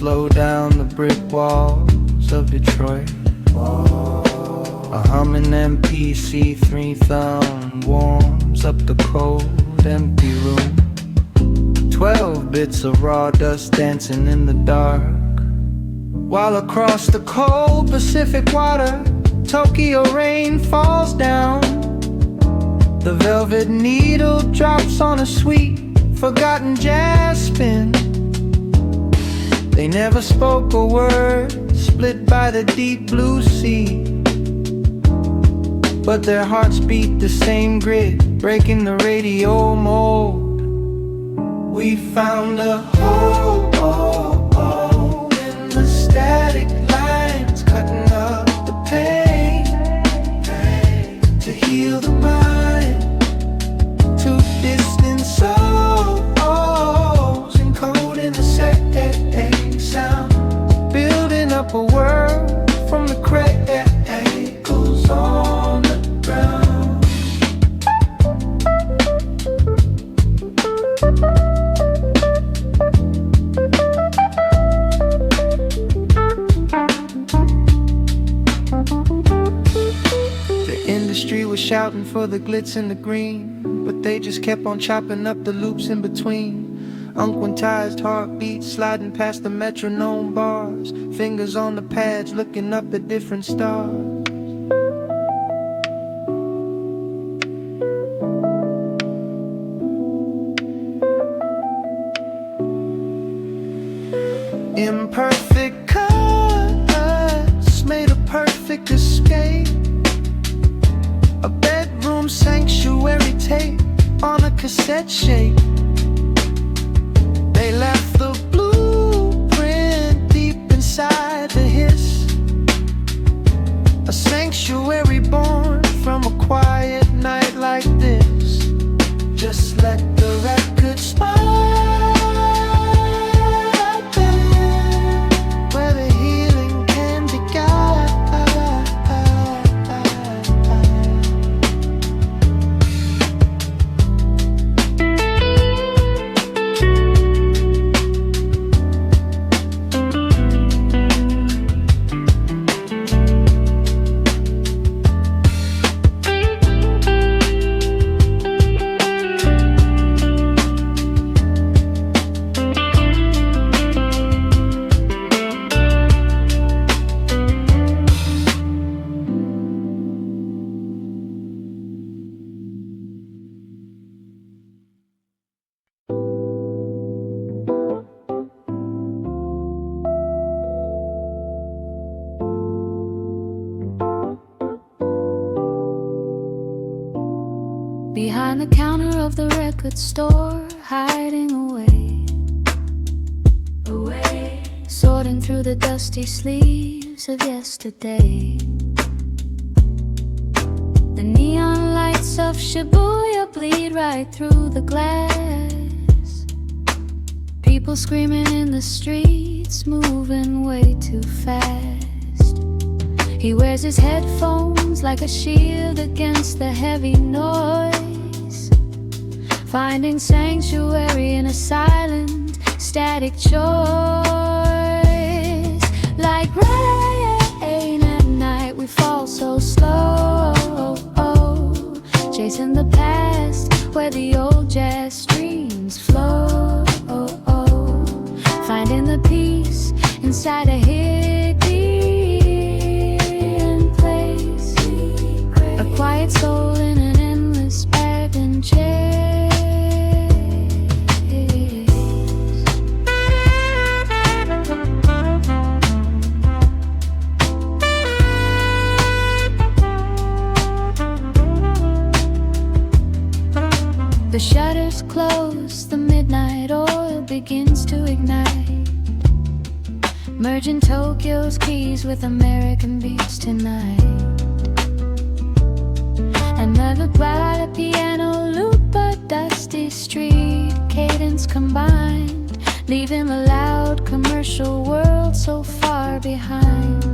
slow down the brick walls of Detroit. A humming MPC 3 warms up the cold, empty room. 12 bits of raw dust dancing in the dark, while across the cold Pacific water, Tokyo rain falls down. The velvet needle drops on a sweet, forgotten jazz spin. They never spoke a word, split by the deep blue sea, but their hearts beat the same grit, breaking the radio mold. We found a hole in the static lines, cutting up the pain to heal the mind. Two distant souls encoding the same sound, building up a world from the cradles on the ground. The industry was shouting for the glitz and the green, but they just kept on chopping up the loops in between. Unquantized heartbeats sliding past the metronome bars, fingers on the pads looking up at different stars. Imperfect cuts made a perfect escape. A bedroom sanctuary tape on a cassette shape. They left the blueprint deep inside the hiss. A sanctuary born from a quiet night like this. Just let the record smile. Behind the counter of the record store, hiding away, sorting through the dusty sleeves of yesterday. The neon lights of Shibuya bleed right through the glass. People screaming in the streets, moving way too fast. He wears his headphones like a shield against the heavy noise, finding sanctuary in a silent, static choice. Like rain at night, we fall so slow, chasing the past where the old jazz streams flow, finding the peace inside a hidden place, a quiet soul in an endless bargain chase. The shutters close, the midnight oil begins to ignite, merging Tokyo's keys with American beats tonight. Another bright piano loop, a dusty street cadence combined, leaving the loud commercial world so far behind.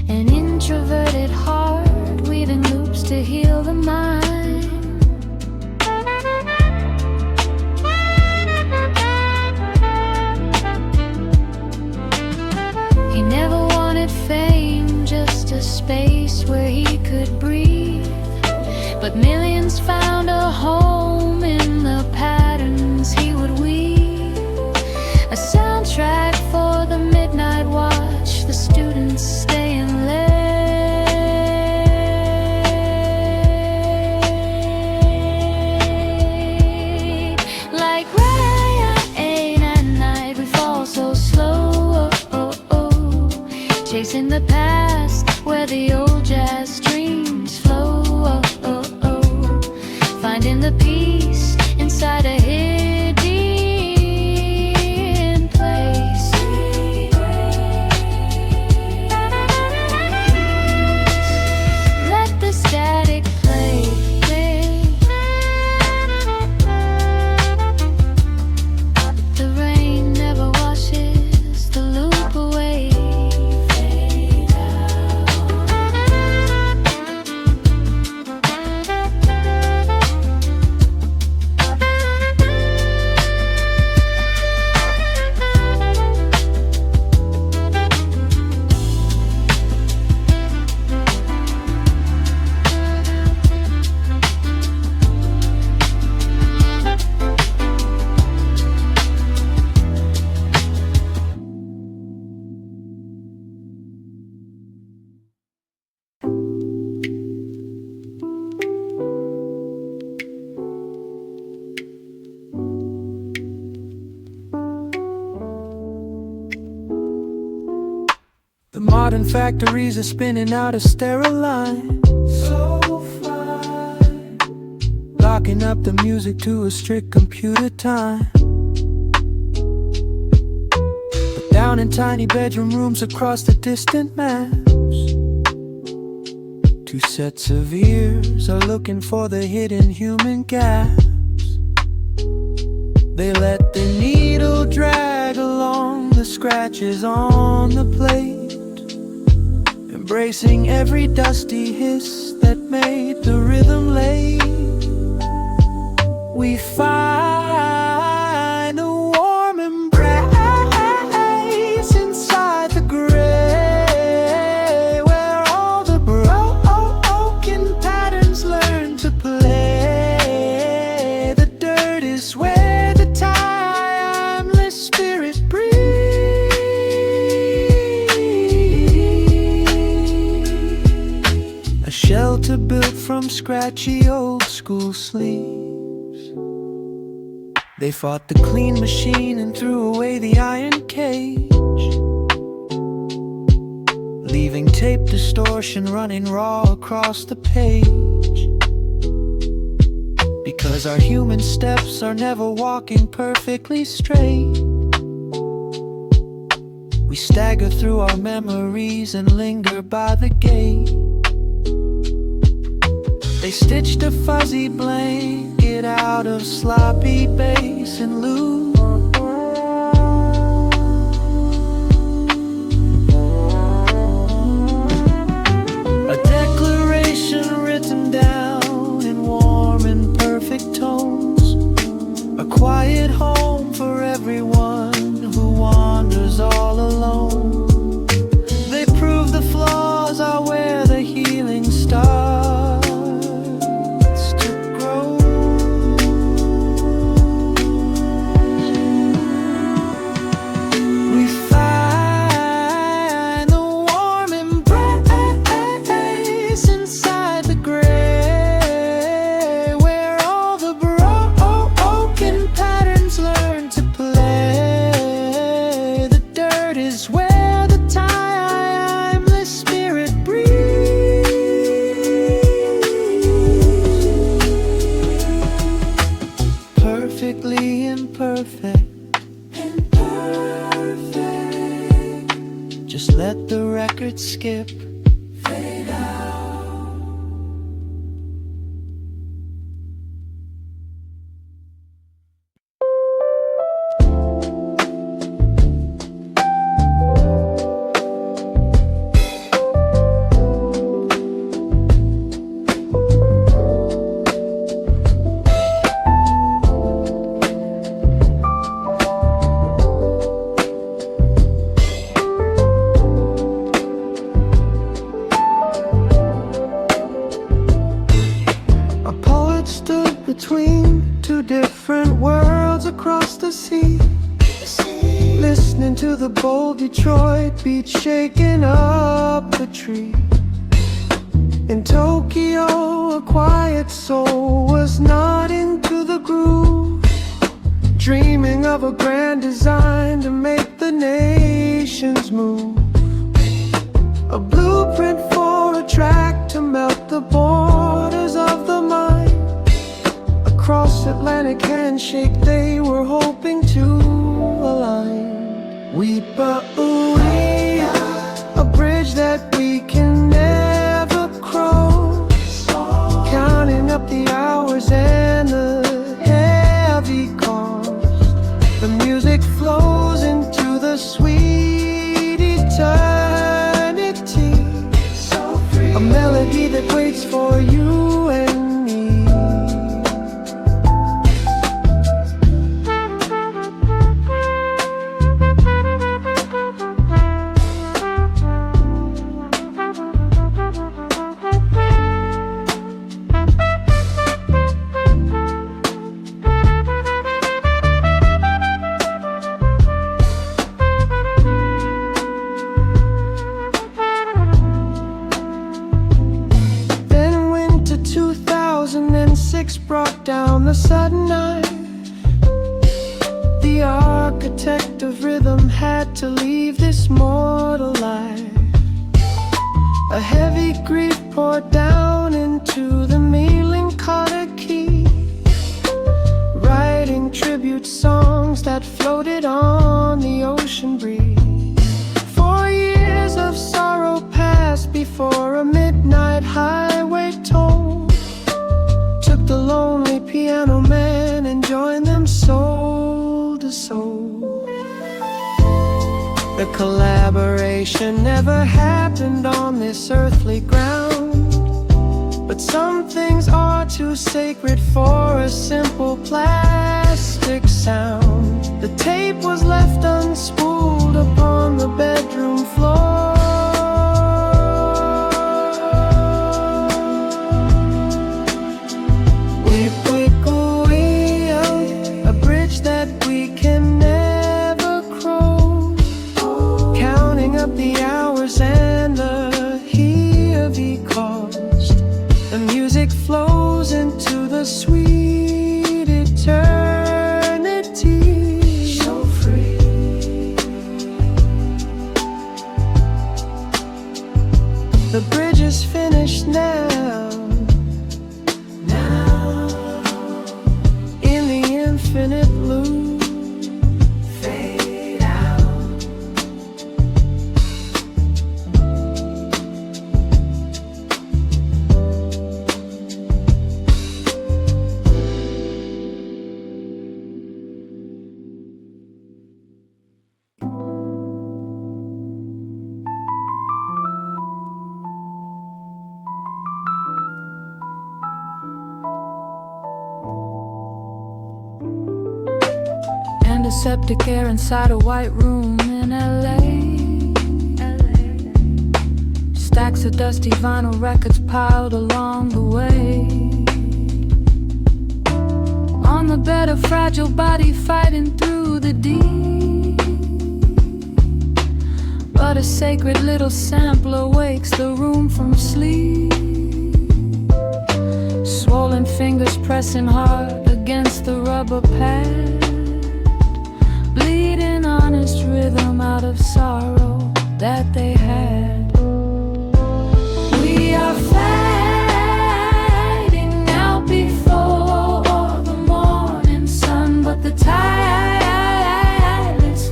An introverted heart weaving loops to heal the mind. a space where he could breathe. But millions found a home in the patterns he would weave. A soundtrack for the midnight watch, the students staying late. Like rain at night, we fall so slow, chasing the past where the old jazz dreams flow. Finding the peace inside a hidden place. Let the static play. The rain never washes the loop away. The modern factories are spinning out of sterile lines, so fine, locking up the music to a strict computer time. But down in tiny bedroom rooms across the distant maps, two sets of ears are looking for the hidden human gaps. They let the needle drag along the scratches on the plate, embracing every dusty hiss that made the rhythm late. We find a warm embrace inside the gray, where all the broken patterns learn to play. The dirt is where the timeless spirit breathes. A shelter built from scratchy old school sleeves. They fought the clean machine and threw away the iron cage, leaving tape distortion running raw across the page. Because our human steps are never walking perfectly straight, we stagger through our memories and linger by the gate. They stitched a fuzzy blanket out of sloppy bass and loop, a declaration written down in warm and perfect tones, a quiet home for everyone who wanders all alone. They prove the flaws are where the healing starts. Perfectly imperfect, just let the record skip, fade out. different worlds across the sea, listening to the bold Detroit beat shaking up the tree. In Tokyo, a quiet soul was nodding to the groove, dreaming of a grand design to make the nations move. A blueprint for a track to melt the borders of the mind. Across Atlantic handshake they were hoping to align. Weepa-ooey, a bridge that we can never cross, counting up the hours and the heavy cost. The music flows into the sweet eternity, a melody that waits for you and me. Brought down the sudden knife. The architect of rhythm had to leave this mortal life. A heavy grief poured down into the melancholic key, writing tribute songs that floated on the ocean breeze. 4 years of sorrow passed before a midnight highway toll the lonely piano man and join them soul to soul. The collaboration never happened on this earthly ground, but some things are too sacred for a simple plastic sound. The tape was left unspooled upon the bedroom floor. And the heavy cost. The music flows into the sweet eternity. So free. The bridge is finished now. Now, in the infinite loop. Septic air inside a white room in LA. Stacks of dusty vinyl records piled along the way. On the bed, a fragile body fighting through the deep. But a sacred little sampler wakes the room from sleep. Swollen fingers pressing hard against the rubber pad, bleeding honest rhythm out of sorrow that they had. We are fading out before the morning sun, but the tireless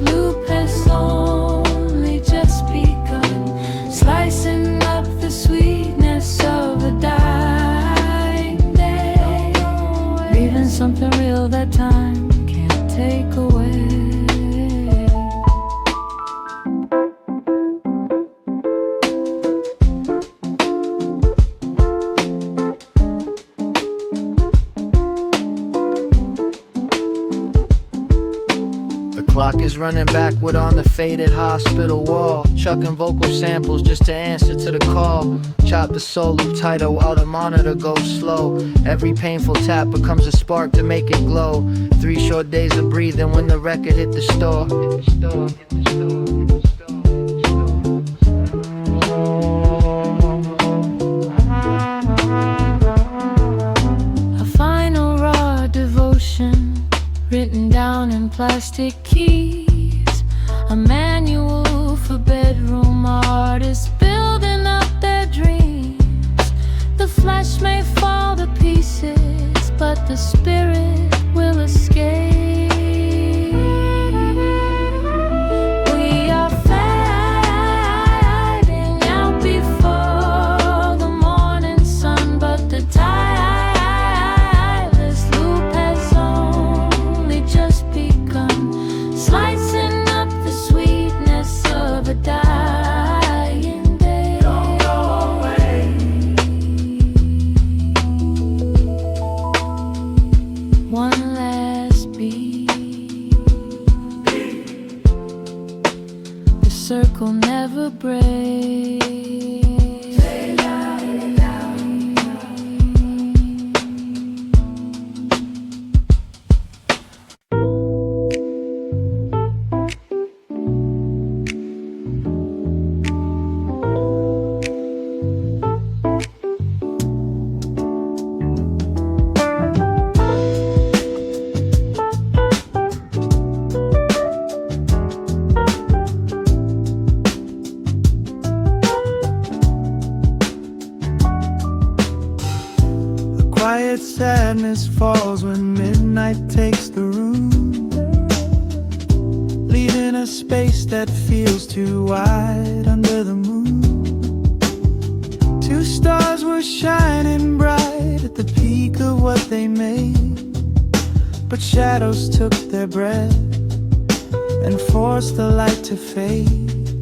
loop has only just begun, slicing up the sweetness of a dying day, leaving something real that time can't take away. running backward on the faded hospital wall, chucking vocal samples just to answer to the call. Chop the solo title while the monitor goes slow. Every painful tap becomes a spark to make it glow. 3 short days of breathing when the record hit the store. A final raw devotion written down in plastic keys, a manual for bedroom artists building up their dreams. The flesh may fall to pieces, but the spirit will escape. We are fading out before the morning sun, but the tireless loop has only just begun, slicing up the sweetness of a dying day. Don't go away. One last beat. The circle never breaks. Quiet sadness falls when midnight takes the room, leaving a space that feels too wide under the moon. 2 stars were shining bright at the peak of what they made, but shadows took their breath and forced the light to fade.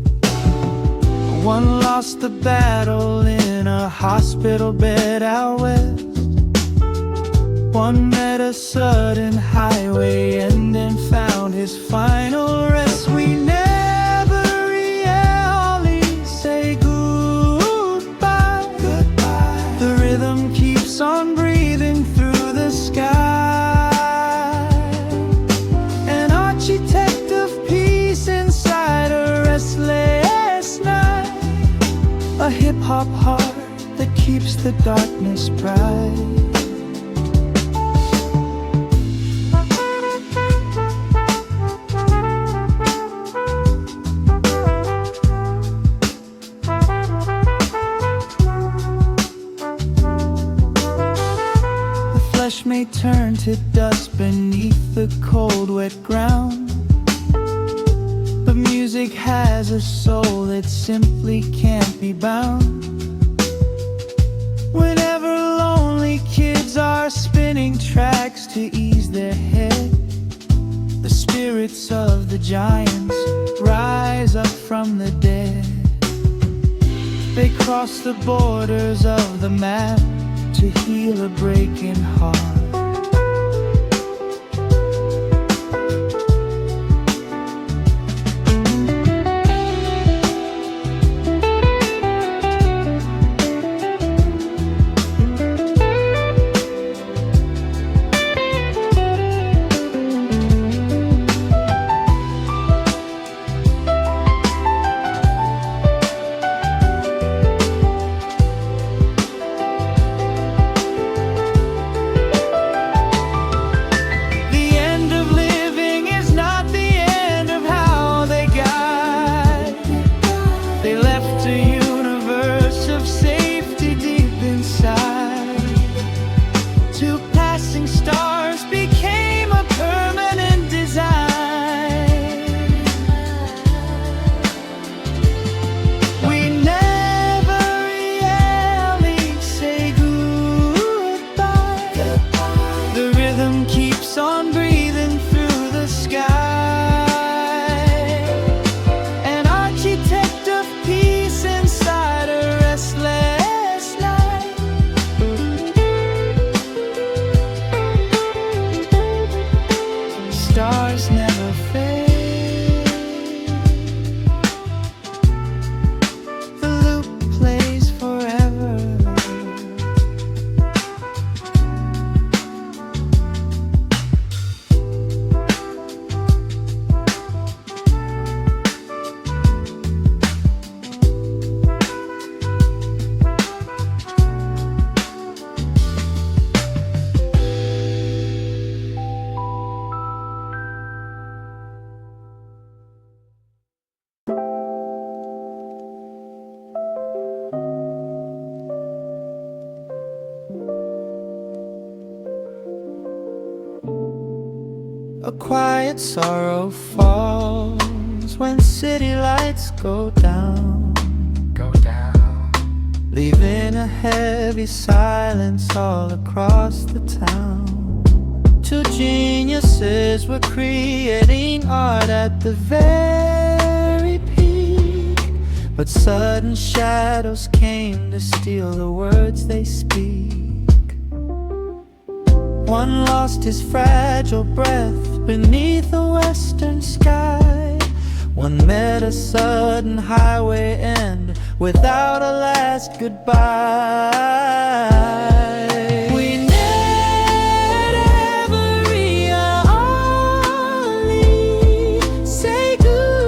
One lost the battle in a hospital bed out west. One met a sudden highway and then found his final rest. We never really say goodbye. The rhythm keeps on breathing through the sky, an architect of peace inside a restless night, a hip-hop heart that keeps the darkness bright. Flesh may turn to dust beneath the cold, wet ground, but music has a soul that simply can't be bound. Whenever lonely kids are spinning tracks to ease their head, the spirits of the giants rise up from the dead. They cross the borders of the map to heal a breaking heart. A quiet sorrow falls when city lights go down, leaving a heavy silence all across the town. Two geniuses were creating art at the very peak, but sudden shadows came to steal the words they speak. One lost his fragile breath beneath a western sky. One met a sudden highway end without a last goodbye. We never really say goodbye.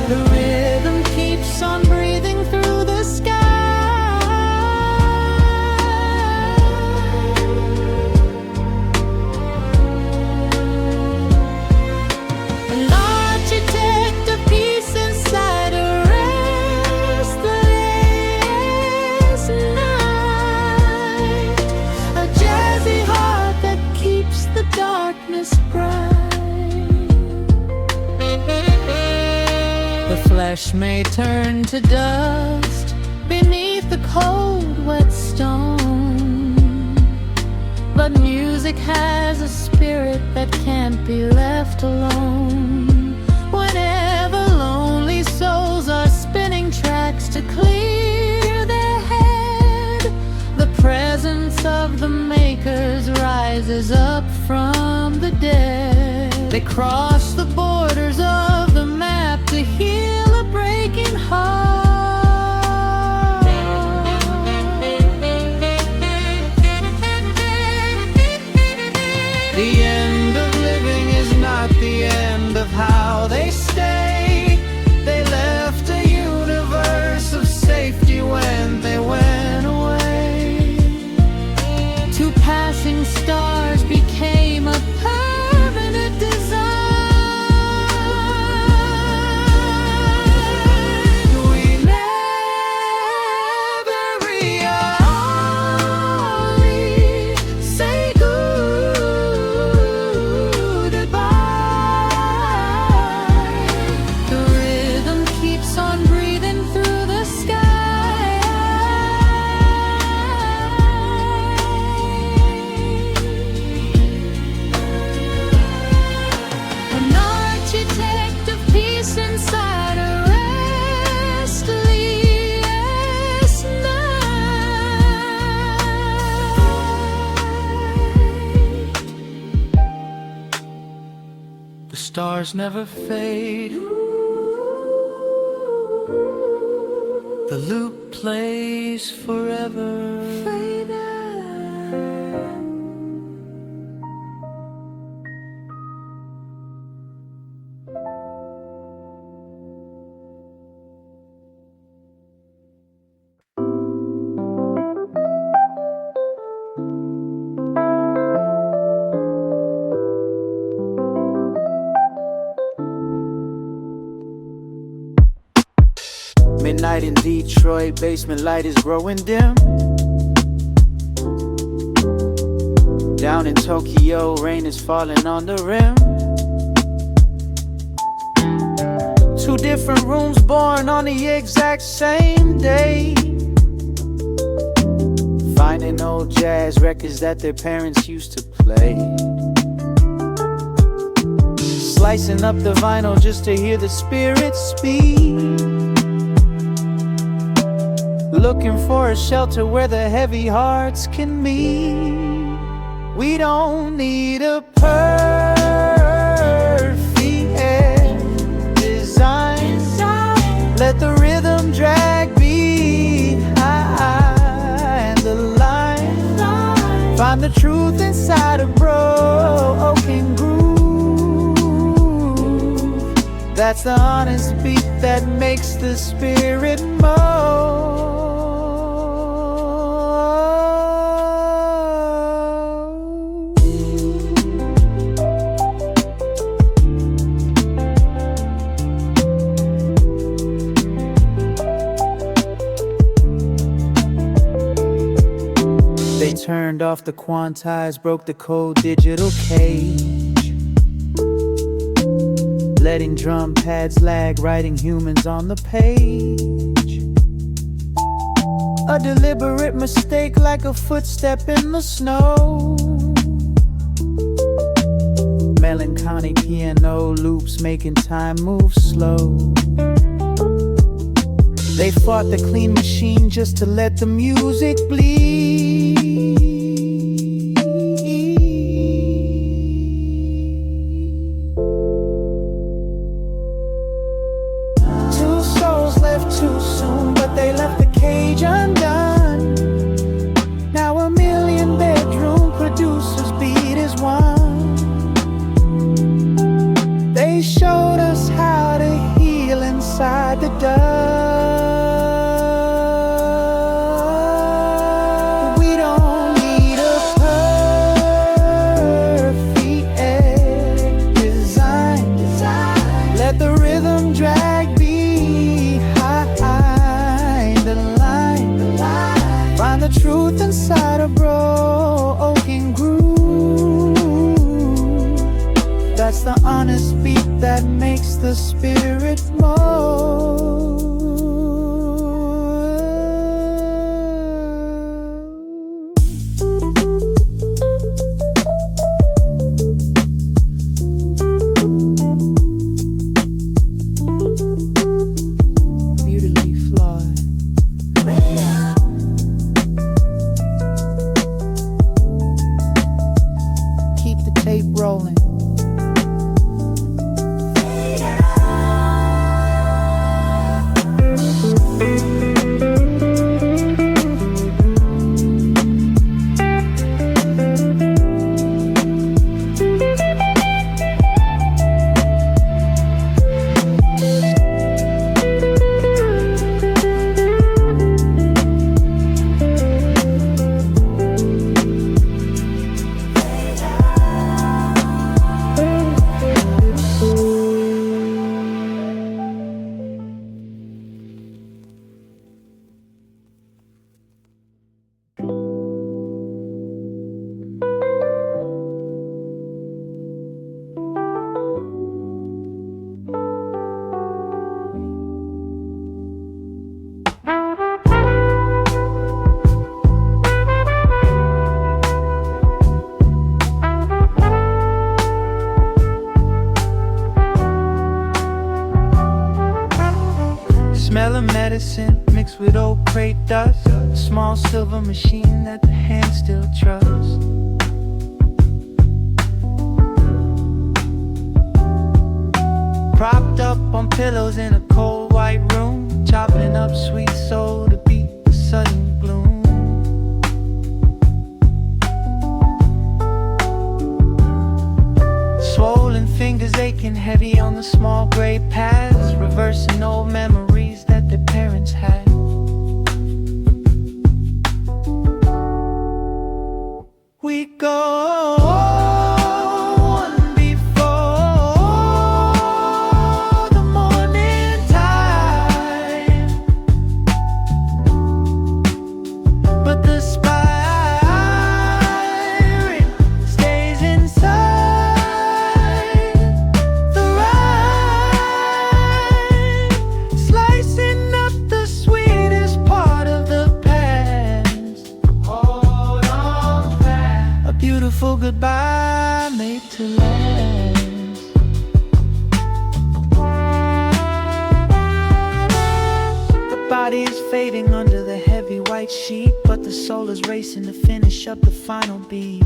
The rhythm keeps on breathing through the sky. Flesh may turn to dust beneath the cold, wet stone, but music has a spirit that can't be left alone. Whenever lonely souls are spinning tracks to clear their head, the presence of the makers rises up from the dead. They cross the borders of the map to heal a breaking heart. The end of living is not the end of how they stay. They left a universe of safety when they went away. Two passing stars became a permanent design. The stars never fade. The loop plays forever. Midnight in Detroit, basement light is growing dim. Down in Tokyo, rain is falling on the rim. Two different rooms born on the exact same day, finding old jazz records that their parents used to play. Slicing up the vinyl just to hear the spirit speak. Looking for a shelter where the heavy hearts can meet. We don't need a perfect design. Let the rhythm drag behind the line. Find the truth inside a broken groove. That's the honest beat that makes the spirit move. Turned off the quantized, broke the cold digital cage. Letting drum pads lag, writing humans on the page. A deliberate mistake like a footstep in the snow. Melancholy piano loops making time move slow. They fought the clean machine just to let the music bleed. Two souls left too soon, but they left the cage undone. Now a million bedroom producers beat as one. They showed us how to heal inside the dust. Truth inside a broken groove. That's the honest beat that makes the spirit move. Beautifully flawed. Tape rolling. Smell of medicine mixed with old crate dust. A small silver machine that the hand still trusts. Propped up on pillows in a cold white room, chopping up sweet soul to beat the sudden gloom. Swollen fingers aching heavy on the small gray paths, reversing old memories that their parents had. We go on before the morning tide, but the spirit stays inside the ride, slicing up the sweetest part of the past. Hold on fast, a beautiful goodbye made to last. The body is fading under the heavy white sheet, but the soul is racing to finish up the final beat.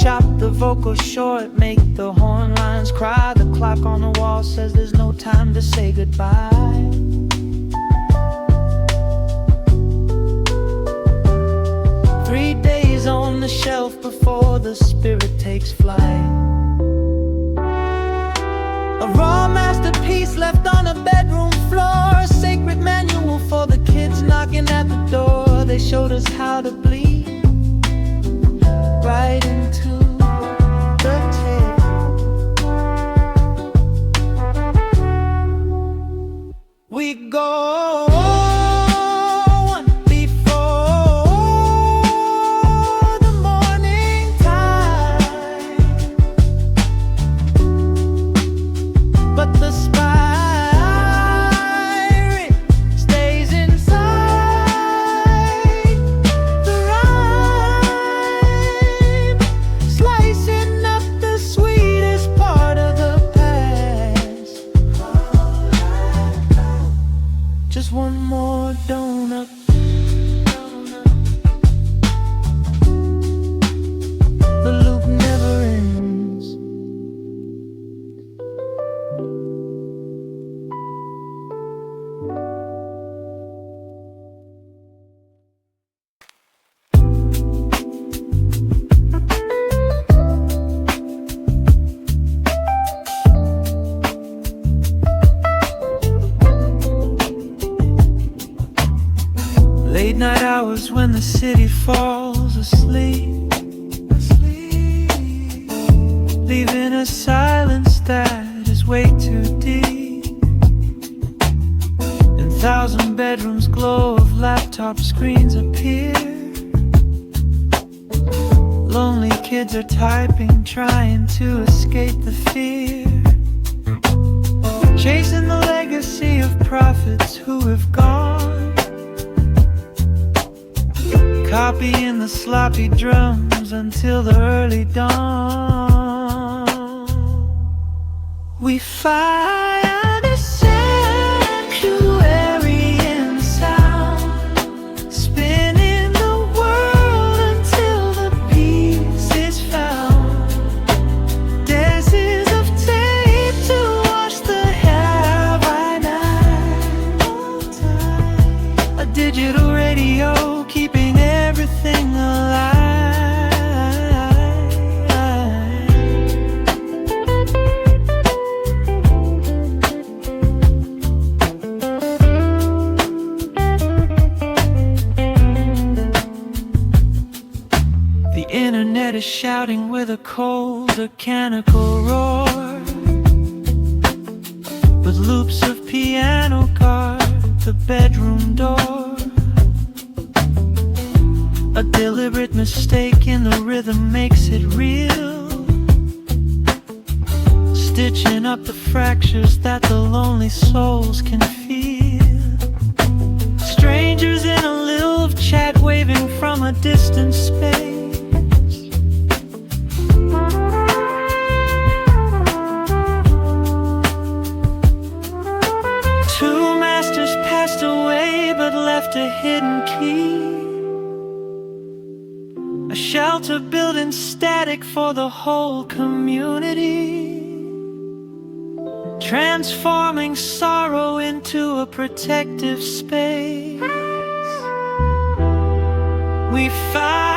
Chop the vocals short, make the horn lines cry. The clock on the wall says there's no time to say goodbye. On the shelf before the spirit takes flight. A raw masterpiece left on a bedroom floor, a sacred manual for the kids knocking at the door. They showed us how to bleed right into the tape. We go the city falls asleep, leaving a silence that is way too deep. And 1,000 bedrooms glow of laptop screens appear. Lonely kids are typing, trying to escape the fear, chasing the legacy of prophets who have gone, copying the sloppy drums until the early dawn. We find a sanctuary in sound, spinning the world until the peace is found. Daisies of tape to wash the hair by night. A digital radio keeping everything alive. The internet is shouting with a cold, mechanical roar, but loops of piano guard the bedroom door. A deliberate mistake in the rhythm makes it real, stitching up the fractures that the lonely souls can feel. Strangers in a live chat waving from a distant space. Two masters passed away but left a hidden key, a shelter built in static for the whole community, transforming sorrow into a protective space. We find